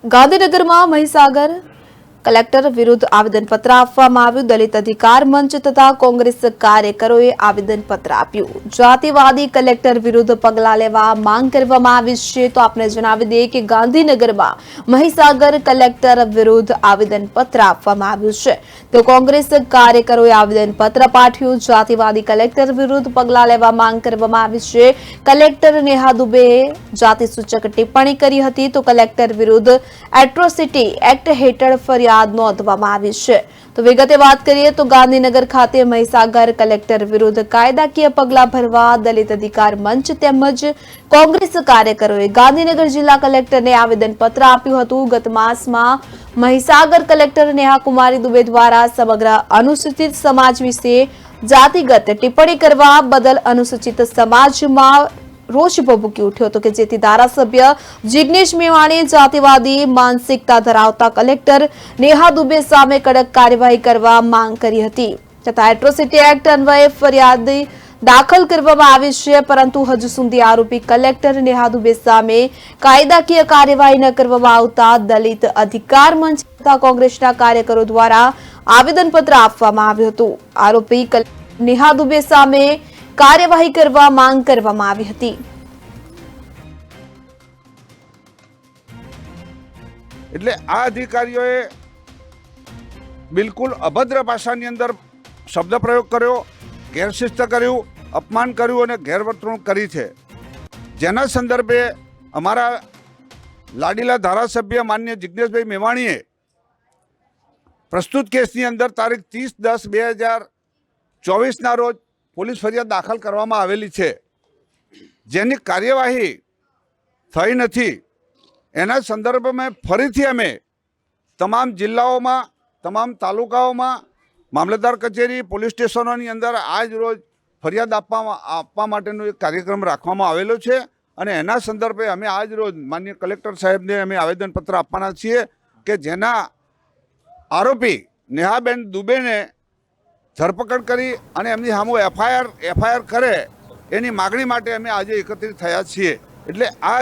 ગાંધીનગરમાં મહીસાગર કલેક્ટર વિરુદ્ધ આવેદનપત્ર આપવામાં આવ્યું। દલિત અધિકાર મંચ તથા કોંગ્રેસ કાર્યકરોએ આવેદનપત્ર આપ્યું। જાતિવાદી કલેક્ટર વિરુદ્ધ પગલાં લેવા માંગ કરવામાં આવી છે। તો આપને જણાવી દઈએ કે ગાંધીનગરમાં મહીસાગર કલેક્ટર વિરુદ્ધ આવેદનપત્ર આપવામાં આવ્યું છે। તો કોંગ્રેસ કાર્યકરોએ આવેદનપત્ર પાઠવ્યું। જાતિવાદી કલેક્ટર વિરુદ્ધ પગલાં લેવા માંગ કરવામાં આવી છે। કલેક્ટર નેહા દુબેએ જાતિસૂચક ટિપ્પણી કરી હતી। તો કલેક્ટર વિરુદ્ધ એટ્રોસિટી એક્ટ હેઠળ ફરિયાદ નોંધવામાં આવી છે। તો વિગતે વાત કરીએ તો ગાંધીનગર ખાતે મહીસાગર કલેક્ટર વિરુદ્ધ કાયદાકીય પગલાં ભરવા દલિત અધિકાર મંચ તેમજ કોંગ્રેસ કાર્યકરોએ ગાંધીનગર જિલ્લા કલેક્ટરને આવેદનપત્ર આપ્યું હતું। ગત માસમાં મહીસાગર કલેક્ટર નેહા કુમારી દુબે દ્વારા સમગ્ર અનુસૂચિત સમાજ વિશે જાતિગત ટિપ્પણી કરવા બદલ અનુસૂચિત સમાજમાં રોષ ભભૂકી ઉઠ્યો હતો કે જેથી ધારાસભ્ય જિગ્નેશ મેવાણીએ જાતિવાદી માનસિકતા ધરાવતા કલેક્ટર નેહા દુબે સામે કડક કાર્યવાહી કરવા માંગ કરી હતી તથા એટ્રોસિટી એક્ટ અન્વયે ફરિયાદ દાખલ કરવામાં આવી છે। પરંતુ હજુ સુધી આરોપી કલેક્ટર નેહા દુબે સામે કાયદાકીય કાર્યવાહી ન કરવામાં આવતા દલિત અધિકાર મંચ તથા કોંગ્રેસના કાર્યકરો દ્વારા આવેદનપત્ર આપવામાં આવ્યું હતું। આરોપી નેહા દુબે સામે કાર્યવાહી કરવા માંગ કરવામાં આવી હતી। એટલે આ અધિકારીઓએ બિલકુલ અભદ્ર ભાષાની અંદર શબ્દ પ્રયોગ કર્યો, ગેરશિસ્ત કર્યું, અપમાન કર્યું અને ગેરવર્તણૂક કરી છે, જેના સંદર્ભે અમારા લાડીલા ધારાસભ્ય માન્ય જિગ્નેશભાઈ મેવાણીએ પ્રસ્તુત કેસની અંદર તારીખ 30/10/2024ના રોજ પોલીસ ફરિયાદ દાખલ કરવામાં આવેલી છે, જેની કાર્યવાહી થઈ નથી। એના સંદર્ભમાં ફરીથી અમે તમામ જિલ્લાઓમાં, તમામ તાલુકાઓમાં, મામલતદાર કચેરી, પોલીસ સ્ટેશનોની અંદર આજ રોજ ફરિયાદ આપવા માટેનો એક કાર્યક્રમ રાખવામાં આવેલો છે અને એના સંદર્ભે અમે આજ રોજ માન્ય કલેક્ટર સાહેબને અમે આવેદનપત્ર આપવાના છીએ કે જેના આરોપી નેહાબેન દુબેને ધરપકડ કરી અને એમની સામે એફઆઈઆર કરે એની માગણી માટે અમે આજે એકત્રિત થયા છીએ। એટલે આ